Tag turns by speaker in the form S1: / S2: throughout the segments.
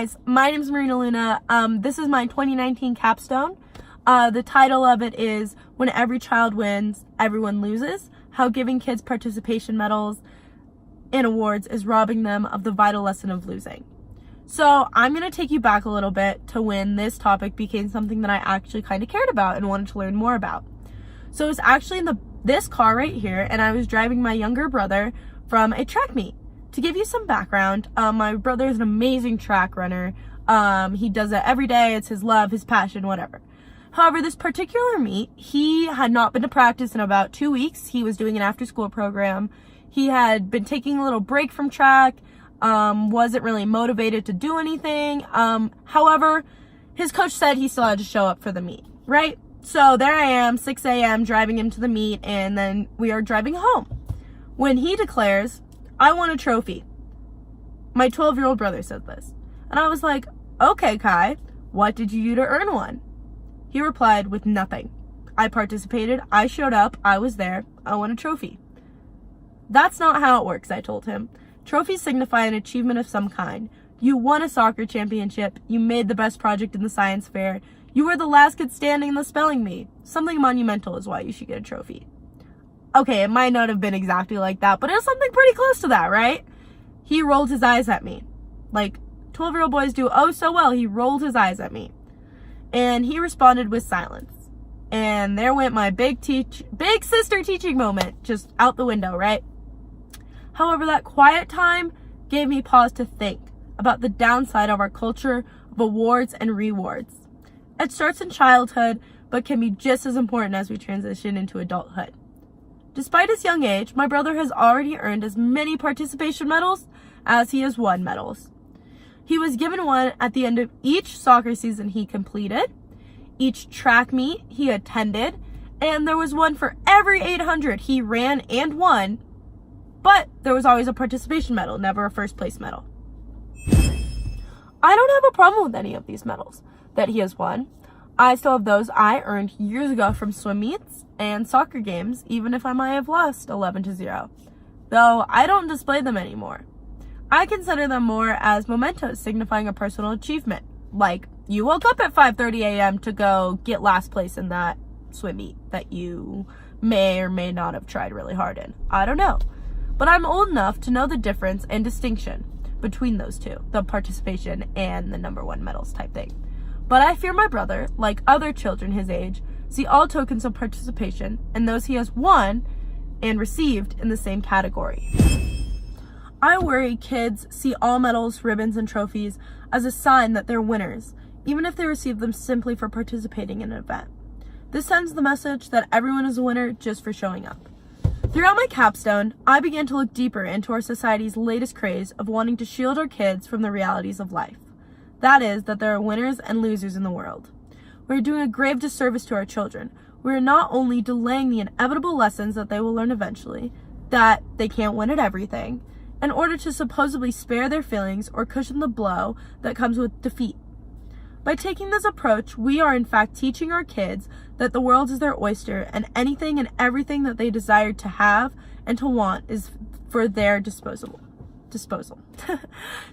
S1: guys, my name is Marina Luna. This is my 2019 capstone. The title of it is When Every Child Wins, Everyone Loses, How Giving Kids Participation Medals and Awards is Robbing Them of the Vital Lesson of Losing. So I'm going to take you back a little bit to when this topic became something that I actually kind of cared about and wanted to learn more about. So it was actually in this car right here, and I was driving my younger brother from a track meet. To give you some background, my brother is an amazing track runner. He does it every day. It's his love, his passion, whatever. However, this particular meet, he had not been to practice in about 2 weeks. He was doing an after-school program. He had been taking a little break from track, wasn't really motivated to do anything. However, his coach said he still had to show up for the meet, right? So there I am, 6 a.m., driving him to the meet, and then we are driving home. When he declares, "I won a trophy." My 12-year-old brother said this. And I was like, "Okay, Kai, what did you do to earn one?" He replied with nothing. "I participated, I showed up, I was there, I won a trophy." "That's not how it works," I told him. "Trophies signify an achievement of some kind. You won a soccer championship, you made the best project in the science fair, you were the last kid standing in the spelling bee. Something monumental is why you should get a trophy." Okay, it might not have been exactly like that, but it was something pretty close to that, right? He rolled his eyes at me. Like 12-year-old boys do oh so well. He rolled his eyes at me. And he responded with silence. And there went my big sister teaching moment, just out the window, right? However, that quiet time gave me pause to think about the downside of our culture of awards and rewards. It starts in childhood, but can be just as important as we transition into adulthood. Despite his young age, my brother has already earned as many participation medals as he has won medals. He was given one at the end of each soccer season he completed, each track meet he attended, and there was one for every 800 he ran and won, but there was always a participation medal, never a first place medal. I don't have a problem with any of these medals that he has won. I still have those I earned years ago from swim meets and soccer games, even if I might have lost 11-0, though I don't display them anymore. I consider them more as mementos signifying a personal achievement, like you woke up at 5:30 a.m. to go get last place in that swim meet that you may or may not have tried really hard in. I don't know, but I'm old enough to know the difference and distinction between those two, the participation and the number one medals type thing. But I fear my brother, like other children his age, see all tokens of participation and those he has won and received in the same category. I worry kids see all medals, ribbons, and trophies as a sign that they're winners, even if they receive them simply for participating in an event. This sends the message that everyone is a winner just for showing up. Throughout my capstone, I began to look deeper into our society's latest craze of wanting to shield our kids from the realities of life. That is, that there are winners and losers in the world. We're doing a grave disservice to our children. We're not only delaying the inevitable lessons that they will learn eventually, that they can't win at everything, in order to supposedly spare their feelings or cushion the blow that comes with defeat. By taking this approach, we are in fact teaching our kids that the world is their oyster and anything and everything that they desire to have and to want is for their disposal.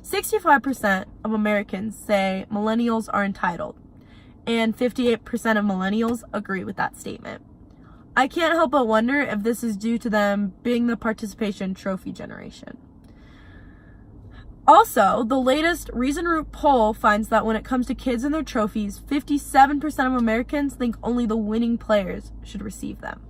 S1: 65% of Americans say millennials are entitled, and 58% of millennials agree with that statement. I can't help but wonder if this is due to them being the participation trophy generation. Also, the latest Reason Root poll finds that when it comes to kids and their trophies, 57% of Americans think only the winning players should receive them.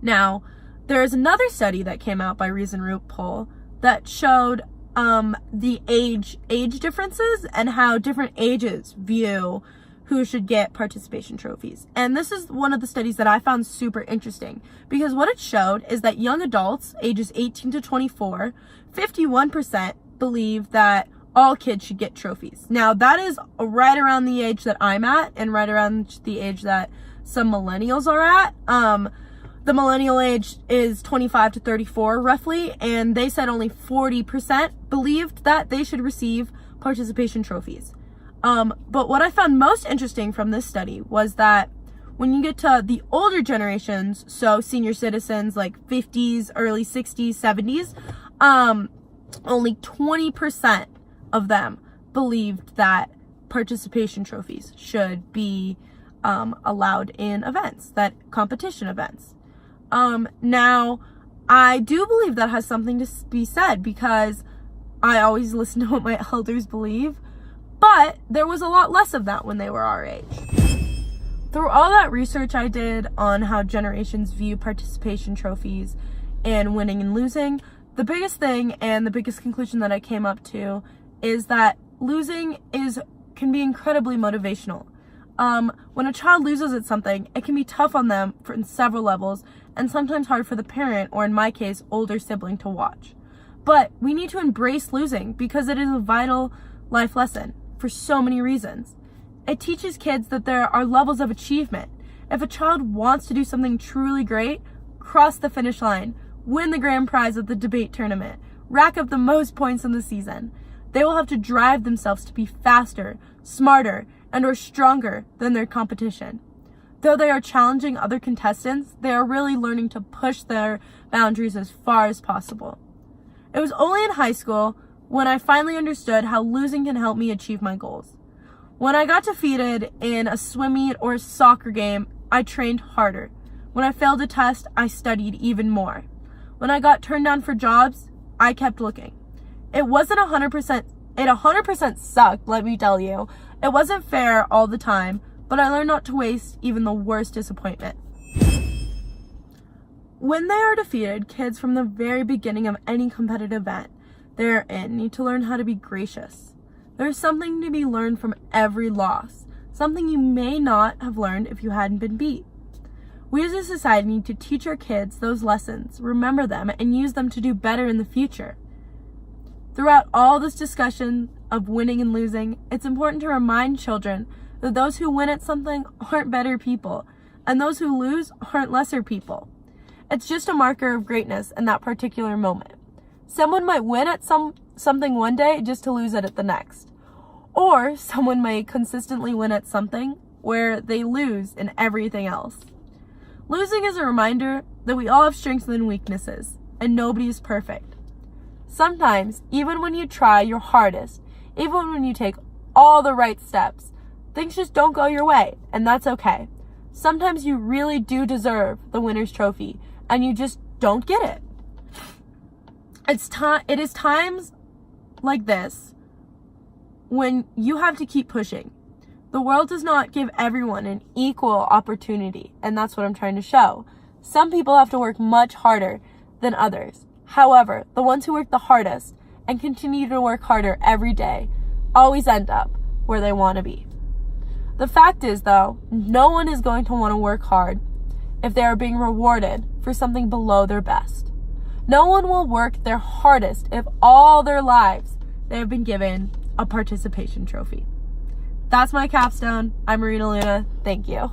S1: Now, there is another study that came out by Reason Root poll that showed the age differences and how different ages view who should get participation trophies. And this is one of the studies that I found super interesting, because what it showed is that young adults, ages 18 to 24, 51% believe that all kids should get trophies. Now, that is right around the age that I'm at and right around the age that some millennials are at. The millennial age is 25 to 34 roughly, and they said only 40% believed that they should receive participation trophies. But what I found most interesting from this study was that when you get to the older generations, so senior citizens like 50s, early 60s, 70s, only 20% of them believed that participation trophies should be allowed in events, that competition events. Now, I do believe that has something to be said, because I always listen to what my elders believe, but there was a lot less of that when they were our age. Through all that research I did on how generations view participation trophies and winning and losing, the biggest thing and the biggest conclusion that I came up to is that losing can be incredibly motivational. When a child loses at something, it can be tough on them in several levels, and sometimes hard for the parent, or in my case, older sibling, to watch. But we need to embrace losing, because it is a vital life lesson for so many reasons. It teaches kids that there are levels of achievement. If a child wants to do something truly great, cross the finish line, win the grand prize at the debate tournament, rack up the most points in the season, they will have to drive themselves to be faster, smarter, and or stronger than their competition. Though they are challenging other contestants, they are really learning to push their boundaries as far as possible. It was only in high school when I finally understood how losing can help me achieve my goals. When I got defeated in a swim meet or a soccer game, I trained harder. When I failed a test, I studied even more. When I got turned down for jobs, I kept looking. It wasn't 100%, it 100% sucked, let me tell you. It wasn't fair all the time, but I learned not to waste even the worst disappointment. When they are defeated, kids from the very beginning of any competitive event they're in need to learn how to be gracious. There's something to be learned from every loss, something you may not have learned if you hadn't been beat. We as a society need to teach our kids those lessons, remember them, and use them to do better in the future. Throughout all this discussion of winning and losing, it's important to remind children that those who win at something aren't better people, and those who lose aren't lesser people. It's just a marker of greatness in that particular moment. Someone might win at something one day just to lose it at the next. Or someone may consistently win at something where they lose in everything else. Losing is a reminder that we all have strengths and weaknesses, and nobody is perfect. Sometimes, even when you try your hardest, even when you take all the right steps, things just don't go your way, and that's okay. Sometimes you really do deserve the winner's trophy, and you just don't get it. It is times like this when you have to keep pushing. The world does not give everyone an equal opportunity, and that's what I'm trying to show. Some people have to work much harder than others. However, the ones who work the hardest and continue to work harder every day always end up where they want to be. The fact is, though, no one is going to want to work hard if they are being rewarded for something below their best. No one will work their hardest if all their lives they have been given a participation trophy. That's my capstone. I'm Marina Luna. Thank you.